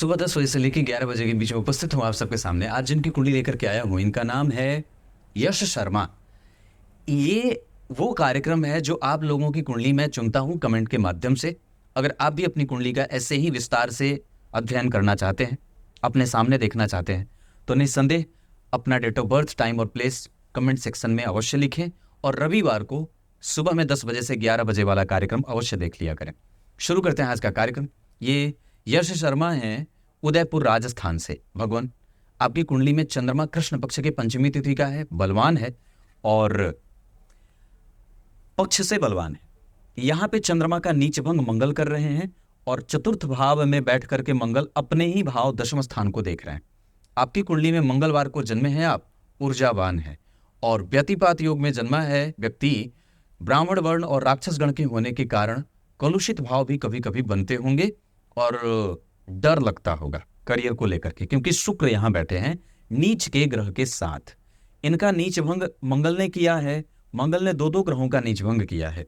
सुबह 10 बजे से लेकर 11 बजे के बीच में उपस्थित हूँ आप सबके सामने। आज जिनकी कुंडली लेकर के आया हूँ इनका नाम है यश शर्मा। ये वो कार्यक्रम है जो आप लोगों की कुंडली मैं चुनता हूँ कमेंट के माध्यम से। अगर आप भी अपनी कुंडली का ऐसे ही विस्तार से अध्ययन करना चाहते हैं, अपने सामने देखना चाहते हैं, तो निस्संदेह अपना डेट ऑफ बर्थ, टाइम और प्लेस कमेंट सेक्शन में अवश्य लिखें और रविवार को सुबह में 10 बजे से 11 बजे वाला कार्यक्रम अवश्य देख लिया करें। शुरू करते हैं आज का कार्यक्रम। ये यश शर्मा हैं उदयपुर राजस्थान से। भगवान, आपकी कुंडली में चंद्रमा कृष्ण पक्ष के पंचमी तिथि का है, बलवान है और पक्ष से बलवान है। यहां पे चंद्रमा का नीच भंग मंगल कर रहे हैं और चतुर्थ भाव में बैठ करके मंगल अपने ही भाव दशम स्थान को देख रहे हैं। आपकी कुंडली में मंगलवार को जन्मे हैं आप, ऊर्जावान है और व्यतिपात योग में जन्मा है व्यक्ति। ब्राह्मण वर्ण और राक्षस गण के होने के कारण कलुषित भाव भी कभी कभी बनते होंगे और डर लगता होगा करियर को लेकर के, क्योंकि शुक्र यहां बैठे हैं नीच के ग्रह के साथ। इनका नीच भंग मंगल ने किया है। मंगल ने दो ग्रहों का नीच भंग किया है।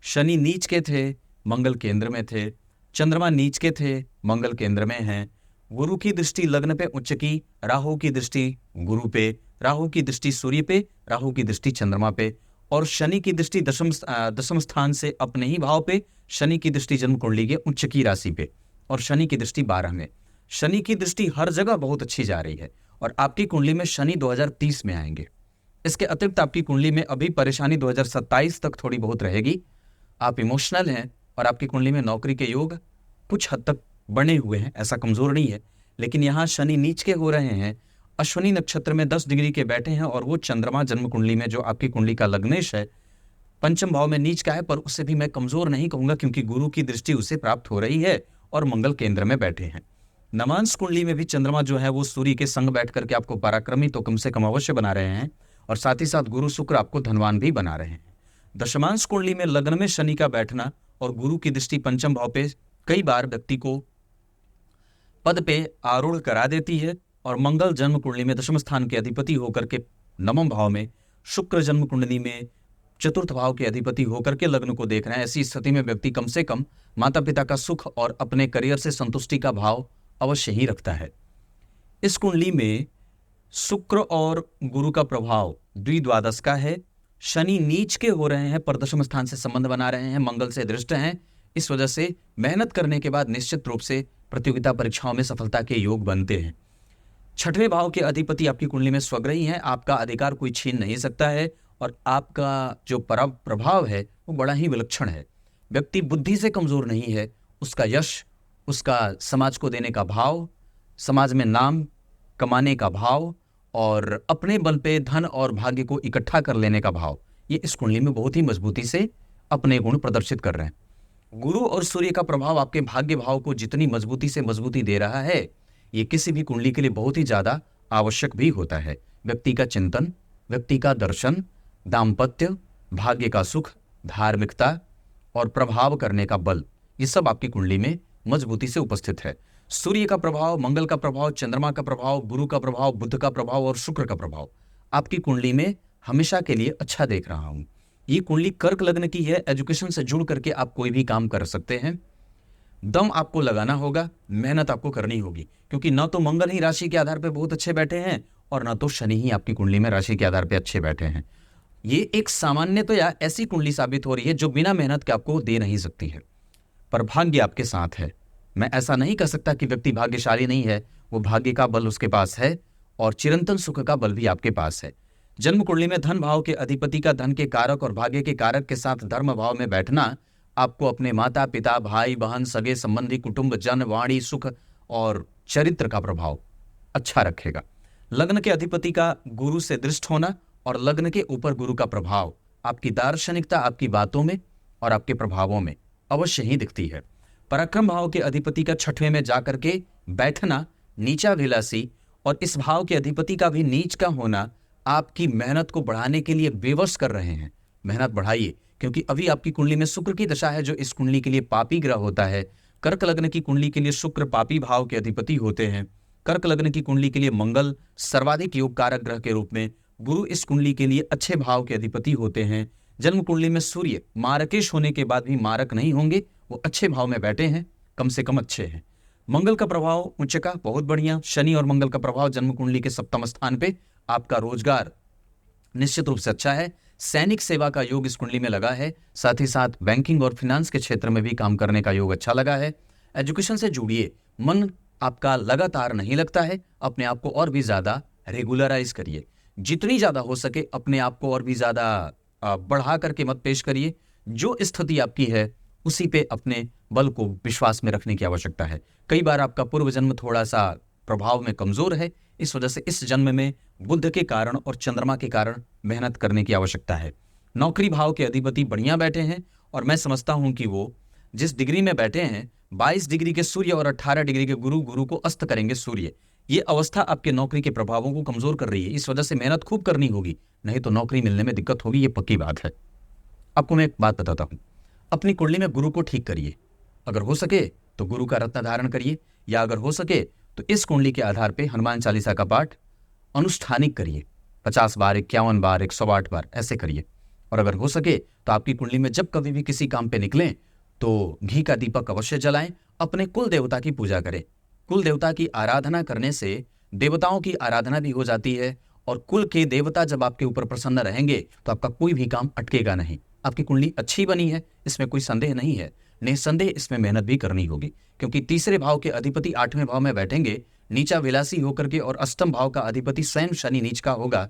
शनि नीच के थे, मंगल केंद्र में थे। चंद्रमा नीच के थे, मंगल केंद्र में हैं। गुरु की दृष्टि लग्न पे उच्च की, राहु की दृष्टि गुरु पे, राहु की दृष्टि सूर्य पे, राहु की दृष्टि चंद्रमा पे और शनि की दृष्टि दशम स्थान से अपने ही भाव पे, शनि की दृष्टि जन्म कुंडली के उच्च की राशि पे और शनि की दृष्टि 12 में। शनि की दृष्टि हर जगह बहुत अच्छी जा रही है और आपकी कुंडली में शनि 2030 में आएंगे। इसके अतिरिक्त आपकी कुंडली में अभी परेशानी 2027 तक थोड़ी बहुत रहेगी। आप इमोशनल हैं और आपकी कुंडली में नौकरी के योग कुछ हद तक बने हुए हैं, ऐसा कमजोर नहीं है। लेकिन यहाँ शनि नीच के हो रहे हैं, अश्विनी नक्षत्र में 10 डिग्री के बैठे हैं और वो चंद्रमा जन्म कुंडली में जो आपकी कुंडली का लग्नेश है पंचम भाव में नीच का है, पर उससे भी मैं कमजोर नहीं कहूंगा क्योंकि गुरु की दृष्टि उसे प्राप्त हो रही है और मंगल केंद्र में बैठे हैं। नवांश कुंडली में भी चंद्रमा जो है वो सूर्य के संग बैठ करके आपको पराक्रमी तो कम से कम अवश्य बना रहे हैं और साथ ही साथ गुरु शुक्र आपको धनवान भी बना रहे हैं। दशमांश कुंडली में लग्न में शनि का बैठना और गुरु की दृष्टि पंचम भाव पे कई बार व्यक्ति को पद पे आरूढ़ करा देती है और मंगल जन्म कुंडली में दशम स्थान के अधिपति होकर के नवम भाव में, शुक्र जन्म कुंडली में चतुर्थ भाव के अधिपति होकर के लग्न को देख रहे हैं। ऐसी स्थिति में व्यक्ति कम से कम माता पिता का सुख और अपने करियर से संतुष्टि का भाव अवश्य ही रखता है। इस कुंडली में शुक्र और गुरु का प्रभाव द्विद्वादश का है। शनि नीच के हो रहे हैं पर दशम स्थान से संबंध बना रहे हैं, मंगल से दृष्ट हैं। इस वजह से मेहनत करने के बाद निश्चित रूप से प्रतियोगिता परीक्षाओं में सफलता के योग बनते हैं। छठवें भाव के अधिपति आपकी कुंडली में स्वग्रही हैं। आपका अधिकार कोई छीन नहीं सकता है और आपका जो प्रभाव है वो बड़ा ही विलक्षण है। व्यक्ति बुद्धि से कमजोर नहीं है, उसका यश, उसका समाज को देने का भाव, समाज में नाम कमाने का भाव और अपने बल पे धन और भाग्य को इकट्ठा कर लेने का भाव, ये इस कुंडली में बहुत ही मजबूती से अपने गुण प्रदर्शित कर रहे हैं। गुरु और सूर्य का प्रभाव आपके भाग्य भाव को जितनी मजबूती से मजबूती दे रहा है, ये किसी भी कुंडली के लिए बहुत ही ज्यादा आवश्यक भी होता है। व्यक्ति का चिंतन, व्यक्ति का दर्शन, दाम्पत्य, भाग्य का सुख, धार्मिकता और प्रभाव करने का बल, ये सब आपकी कुंडली में मजबूती से उपस्थित है। सूर्य का प्रभाव, मंगल का प्रभाव, चंद्रमा का प्रभाव, गुरु का प्रभाव, बुध का प्रभाव और शुक्र का प्रभाव आपकी कुंडली में हमेशा के लिए अच्छा देख रहा हूं। ये कुंडली कर्क लग्न की है। एजुकेशन से जुड़ करके आप कोई भी काम कर सकते हैं। दम आपको लगाना होगा, मेहनत आपको करनी होगी, क्योंकि न तो मंगल ही राशि के आधार पर बहुत अच्छे बैठे हैं और न तो शनि ही आपकी कुंडली में राशि के आधार पर अच्छे बैठे हैं। ये एक सामान्य तो या ऐसी कुंडली साबित हो रही है जो बिना मेहनत के आपको दे नहीं सकती है, पर भाग्य आपके साथ है। मैं ऐसा नहीं कह सकता कि व्यक्ति भाग्यशाली नहीं है, वो भाग्य का बल उसके पास है और चिरंतन सुख का बल भी आपके पास है। जन्म कुंडली में धन भाव के अधिपति का धन के कारक और भाग्य के कारक के साथ धर्म भाव में बैठना आपको अपने माता पिता, भाई बहन, सगे संबंधी, कुटुंब, जन, वाणी, सुख और चरित्र का प्रभाव अच्छा रखेगा। लग्न के अधिपति का गुरु से दृष्ट होना और लग्न के ऊपर गुरु का प्रभाव आपकी दार्शनिकता, आपकी बातों में और आपके प्रभावों में अवश्य ही दिखती है। पराक्रम भाव के अधिपति का छठवें में जाकर के बैठना नीचा विलासी और इस भाव के अधिपति का भी नीच का होना आपकी मेहनत को बढ़ाने के लिए बेवश कर रहे हैं। मेहनत बढ़ाइए, क्योंकि अभी आपकी कुंडली में शुक्र की दशा है जो इस कुंडली के लिए पापी ग्रह होता है। कर्क लग्न की कुंडली के लिए शुक्र पापी भाव के अधिपति होते हैं। कर्क लग्न की कुंडली के लिए मंगल सर्वाधिक योग कारक ग्रह के रूप में, गुरु इस कुंडली के लिए अच्छे भाव के अधिपति होते हैं। जन्म कुंडली में सूर्य मारकेश होने के बाद भी मारक नहीं होंगे, वो अच्छे भाव में बैठे हैं, कम से कम अच्छे हैं। मंगल का प्रभाव उच्च का, बहुत बढ़िया। शनि और मंगल का प्रभाव जन्म कुंडली के सप्तम स्थान पे। आपका रोजगार निश्चित रूप से अच्छा है। सैनिक सेवा का योग इस कुंडली में लगा है। साथ ही साथ बैंकिंग और फिनेंस के क्षेत्र में भी काम करने का योग अच्छा लगा है। एजुकेशन से जुड़िए। मन आपका लगातार नहीं लगता है, अपने आप को और भी ज्यादा रेगुलराइज करिए। जितनी ज्यादा हो सके अपने आप को और भी ज्यादा बढ़ा करके मत पेश करिए। जो स्थिति आपकी है उसी पे अपने बल को विश्वास में रखने की आवश्यकता है। कई बार आपका पूर्व जन्म थोड़ा सा प्रभाव में कमजोर है, इस वजह से इस जन्म में बुध के कारण और चंद्रमा के कारण मेहनत करने की आवश्यकता है। नौकरी भाव के अधिपति बढ़िया बैठे हैं और मैं समझता हूं कि वो जिस डिग्री में बैठे हैं 22 डिग्री के सूर्य और 18 डिग्री के गुरु, गुरु को अस्त करेंगे सूर्य। ये अवस्था आपके नौकरी के प्रभावों को कमजोर कर रही है, इस वजह से मेहनत खूब करनी होगी, नहीं तो नौकरी मिलने में दिक्कत होगी, ये पक्की बात है। आपको मैं एक बात बताता हूं, अपनी कुंडली में गुरु को ठीक करिए। अगर हो सके तो गुरु का रत्न धारण करिए, या अगर हो सके तो इस कुंडली के आधार पर हनुमान चालीसा का पाठ अनुष्ठानिक करिए। 50 बार, 51 बार, 108 बार ऐसे करिए। और अगर हो सके तो आपकी कुंडली में जब कभी भी किसी काम पे निकलें तो घी का दीपक अवश्य जलाएं। अपने कुल देवता की पूजा करें। कुल देवता की आराधना करने से देवताओं की आराधना भी हो जाती है, और कुल के देवता जब आपके ऊपर प्रसन्न रहेंगे तो आपका कोई भी काम अटकेगा नहीं। आपकी कुंडली अच्छी बनी है, इसमें कोई संदेह नहीं है। निसंदेह इसमें मेहनत भी करनी होगी, क्योंकि तीसरे भाव के अधिपति 8वें भाव में बैठेंगे नीचा विलासी होकर के, और अष्टम भाव का अधिपति स्वयं शनि नीच का होगा।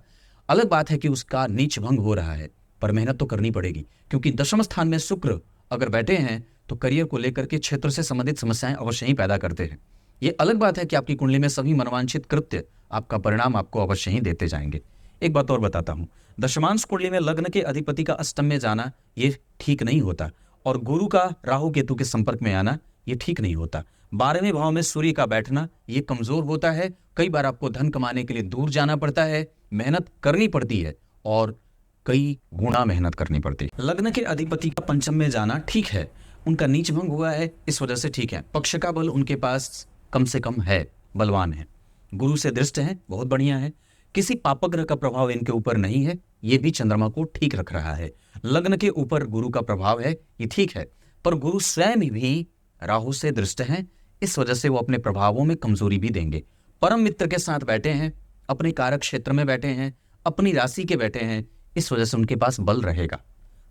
अलग बात है कि उसका नीच भंग हो रहा है, पर मेहनत तो करनी पड़ेगी, क्योंकि दशम स्थान में शुक्र अगर बैठे हैं तो करियर को लेकर के क्षेत्र से संबंधित समस्याएं अवश्य ही पैदा करते हैं। ये अलग बात है कि आपकी कुंडली में सभी मनोवांछित कृत्य आपका परिणाम आपको अवश्य ही देते जाएंगे। एक बात और बताता हूं, दशमांश कुंडली में लग्न के अधिपति का अष्टम में जाना ये ठीक नहीं होता, और गुरु का राहु केतु के संपर्क में आना ये ठीक नहीं होता। 12वें भाव में सूर्य का बैठना ये कमजोर होता है। कई बार आपको धन कमाने के लिए दूर जाना पड़ता है, मेहनत करनी पड़ती है, और कई गुना मेहनत करनी पड़ती है। लग्न के अधिपति का पंचम में जाना ठीक है, उनका नीच भंग हुआ है, इस वजह से ठीक है। पक्ष का बल उनके पास कम से कम है, बलवान है। गुरु से दृष्ट है, बहुत बढ़िया है। किसी पापग्रह का प्रभाव इनके ऊपर नहीं है, ये भी चंद्रमा को ठीक रख रहा है। लग्न के ऊपर गुरु का प्रभाव है, ये ठीक है, पर गुरु स्वयं भी राहु से दृष्ट हैं, इस वजह से वो अपने प्रभावों में कमजोरी भी देंगे। परम मित्र के साथ बैठे हैं, अपने कारक क्षेत्र में बैठे हैं, अपनी राशि के बैठे हैं, इस वजह से उनके पास बल रहेगा,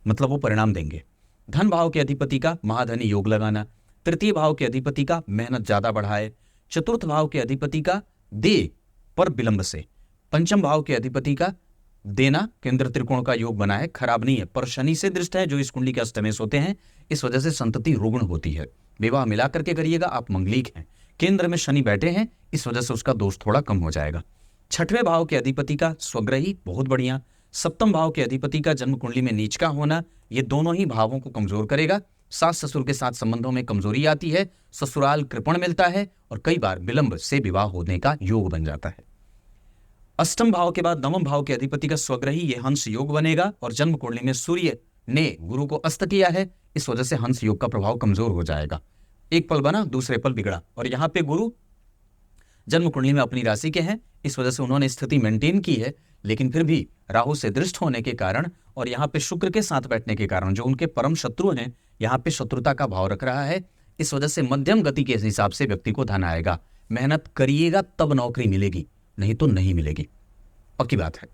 मतलब वो परिणाम देंगे। धन भाव के अधिपति का महाधनी योग लगाना, तृतीय भाव के अधिपति का मेहनत ज्यादा बढ़ाए, चतुर्थ भाव के अधिपति का दे पर विलंब से, पंचम भाव के अधिपति का देना केंद्र त्रिकोण का योग बना है, खराब नहीं है, पर शनि से दृष्ट है जो इस कुंडली के अष्टमेश होते हैं, इस वजह से संतति रुग्ण होती है। विवाह मिला करके करिएगा, आप मंगलिक हैं। केंद्र में शनि बैठे हैं, इस वजह से उसका दोष थोड़ा कम हो जाएगा। 6वें भाव के अधिपति का स्वग्रही, बहुत बढ़िया। सप्तम भाव के अधिपति का जन्म कुंडली में नीच का होना, ये दोनों ही भावों को कमजोर करेगा। सास ससुर के साथ संबंधों में कमजोरी आती है, ससुराल कृपण मिलता है, और कई बार विलंब से विवाह होने का योग बन जाता है। अष्टम भाव के बाद नवम भाव के अधिपति का स्वग्रही ये हंस योग बनेगा, और जन्म कुंडली में सूर्य ने गुरु को अस्त किया है, इस वजह से हंस योग का प्रभाव कमजोर हो जाएगा। एक पल बना दूसरे पल बिगड़ा, और यहाँ पे गुरु जन्म कुंडली में अपनी राशि के हैं, इस वजह से उन्होंने स्थिति मेंटेन की है, लेकिन फिर भी राहु से दृष्ट होने के कारण और यहाँ पे शुक्र के साथ बैठने के कारण, जो उनके परम शत्रु हैं, यहाँ पे शत्रुता का भाव रख रहा है, इस वजह से मध्यम गति के हिसाब से व्यक्ति को धन आएगा। मेहनत करिएगा तब नौकरी मिलेगी, नहीं तो नहीं मिलेगी, पक्की बात है।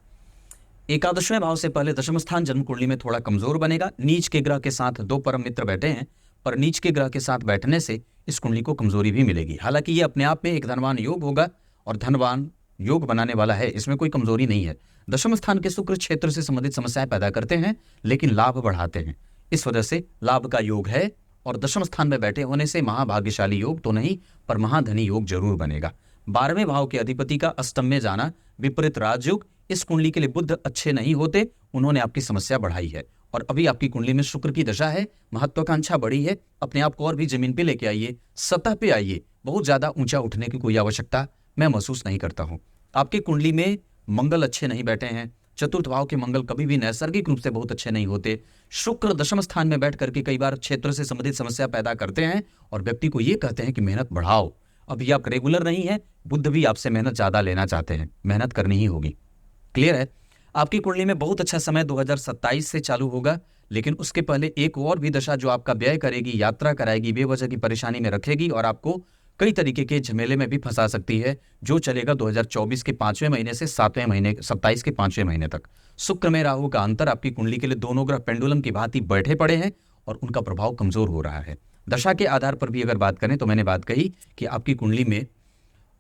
एकादशवें भाव से पहले दशम स्थान जन्म कुंडली में थोड़ा कमजोर बनेगा। नीच के ग्रह के साथ 2 परम मित्र बैठे हैं, पर नीच के ग्रह के साथ बैठने से इस कुंडली को कमजोरी भी मिलेगी। हालांकि ये अपने आप में एक धनवान योग होगा, और धनवान योग बनाने वाला है, इसमें कोई कमजोरी नहीं है। दशम स्थान के शुक्र क्षेत्र से संबंधित समस्याएं पैदा करते हैं, लेकिन लाभ बढ़ाते हैं, इस वजह से लाभ का योग है। और दशम स्थान में बैठे होने से महाभाग्यशाली योग तो नहीं, पर महाधनी योग जरूर बनेगा। 12वें भाव के अधिपति का अष्टम में जाना विपरीत राजयोग, इस कुंडली के लिए बुध अच्छे नहीं होते, उन्होंने आपकी समस्या बढ़ाई है। और अभी आपकी कुंडली में शुक्र की दशा है, महत्वाकांक्षा बढ़ी है, अपने आप को और भी जमीन पे लेके आइए, सतह पे आइए। बहुत ज्यादा ऊंचा उठने की कोई आवश्यकता मैं महसूस नहीं करता हूं। आपकी कुंडली में मंगल अच्छे नहीं बैठे हैं, चतुर्थ भाव के मंगल कभी भी नैसर्गिक रूप से बहुत अच्छे नहीं होते। शुक्र दशम स्थान में बैठ करके कई बार क्षेत्र से संबंधित समस्या पैदा करते हैं, और व्यक्ति को ये कहते हैं कि मेहनत बढ़ाओ। अभी आप रेगुलर नहीं है, बुध भी आपसे मेहनत ज्यादा लेना चाहते हैं, मेहनत करनी ही होगी। क्लियर है? आपकी कुंडली में बहुत अच्छा समय 2027 से चालू होगा, लेकिन उसके पहले एक और भी दशा जो आपका व्यय करेगी, यात्रा कराएगी, बेवजह की परेशानी में रखेगी, और आपको कई तरीके के झमेले में भी फंसा सकती है, जो चलेगा 2024 के 5वें महीने से 7वें महीने 27 के 5वें महीने तक। शुक्र में राहु का अंतर आपकी कुंडली के लिए दोनों ग्रह पेंडुलम की भांति बैठे पड़े हैं और उनका प्रभाव कमजोर हो रहा है। दशा के आधार पर भी अगर बात करें तो मैंने बात कही कि आपकी कुंडली में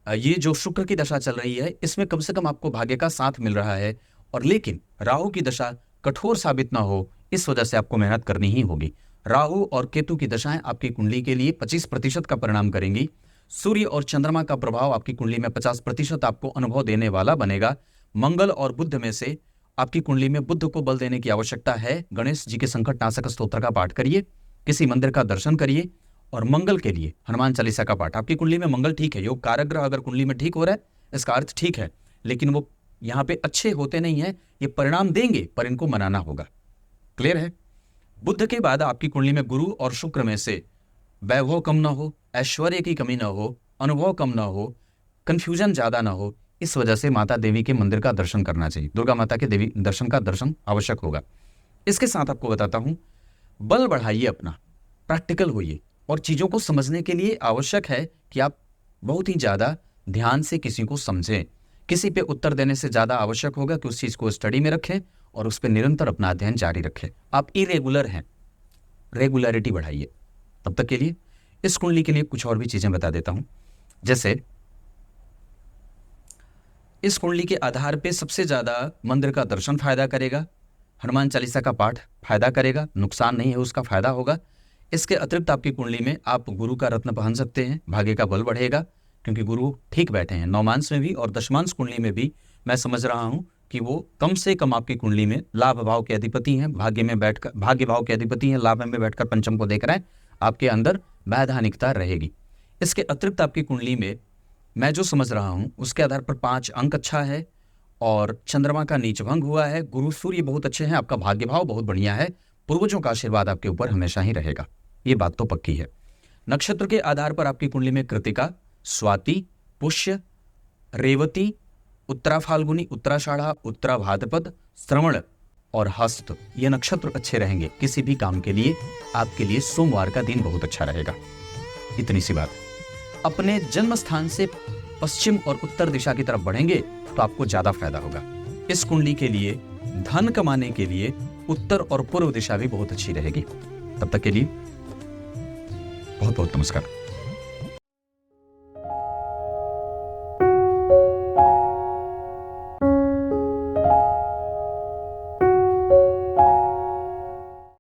ये जो शुक्र की दशा चल रही है, इसमें कम से कम आपको भाग्य का साथ मिल रहा है, और लेकिन राहु की दशा कठोर साबित ना हो, इस वजह से आपको मेहनत करनी ही होगी। राहु और केतु की दशाएं आपकी कुंडली के लिए 25% का परिणाम करेंगी। सूर्य और चंद्रमा का प्रभाव आपकी कुंडली में 50% आपको अनुभव देने वाला बनेगा। मंगल और बुध में से आपकी कुंडली में बुध को बल देने की आवश्यकता है। गणेश जी के संकट नाशक स्तोत्र का पाठ करिए, किसी मंदिर का दर्शन करिए, और मंगल के लिए हनुमान चालीसा का पाठ। आपकी कुंडली में मंगल ठीक है, योग कारक ग्रह अगर कुंडली में ठीक हो रहा है इसका अर्थ ठीक है, लेकिन वो यहाँ पे अच्छे होते नहीं है, ये परिणाम देंगे पर इनको मनाना होगा। क्लियर है? बुध के बाद आपकी कुंडली में गुरु और शुक्र में से वैभव कम ना हो, ऐश्वर्य की कमी ना हो, अनुभव कम ना हो, कंफ्यूजन ज्यादा ना हो, इस वजह से माता देवी के मंदिर का दर्शन करना चाहिए। दुर्गा माता के देवी दर्शन का दर्शन आवश्यक होगा। इसके साथ आपको बताता हूं, बल बढ़ाइए अपना, प्रैक्टिकल होइए, और चीजों को समझने के लिए आवश्यक है कि आप बहुत ही ज्यादा ध्यान से किसी को समझें। किसी पे उत्तर देने से ज्यादा आवश्यक होगा कि उस चीज को स्टडी में रखें और उस पर निरंतर अपना अध्ययन जारी रखें। आप इरेगुलर हैं, रेगुलरिटी बढ़ाइए। तब तक के लिए इस कुंडली के लिए कुछ और भी चीजें बता देता हूं। जैसे इस कुंडली के आधार पे सबसे ज्यादा मंदिर का दर्शन फायदा करेगा, हनुमान चालीसा का पाठ फायदा करेगा, नुकसान नहीं है, उसका फायदा होगा। इसके अतिरिक्त आपकी कुंडली में आप गुरु का रत्न पहन सकते हैं, भाग्य का बल बढ़ेगा, क्योंकि गुरु ठीक बैठे हैं। नौमांश में भी और दशमांश कुंडली में भी मैं समझ रहा हूं कि वो कम से कम आपकी कुंडली में लाभ भाव के अधिपति हैं, भाग्य भाव के अधिपति हैं, लाभ में बैठकर पंचम को देख रहे हैं, आपके अंदर वैधानिकता रहेगी। इसके अतिरिक्त आपकी कुंडली में मैं जो समझ रहा हूं उसके आधार पर 5 अंक अच्छा है, और चंद्रमा का नीच भंग हुआ है, गुरु सूर्य बहुत अच्छे हैं, आपका भाग्य भाव बहुत बढ़िया है, पूर्वजों का आशीर्वाद आपके ऊपर हमेशा ही रहेगा, ये बात तो पक्की है। नक्षत्र के आधार पर आपकी कुंडली में कृतिका, स्वाति, पुष्य, रेवती, उत्तरा फाल्गुनी, उत्तराषाढ़ा, उत्तरा भाद्रपद, श्रवण और हस्त, ये नक्षत्र अच्छे रहेंगे। किसी भी काम के लिए आपके लिए सोमवार का दिन बहुत अच्छा रहेगा। इतनी सी बात। अपने जन्म स्थान से पश्चिम और उत्तर दिशा की तरफ बढ़ेंगे तो आपको ज्यादा फायदा होगा। इस कुंडली के लिए धन कमाने के लिए उत्तर और पूर्व दिशा भी बहुत अच्छी रहेगी। तब तक के लिए बहुत बहुत नमस्कार।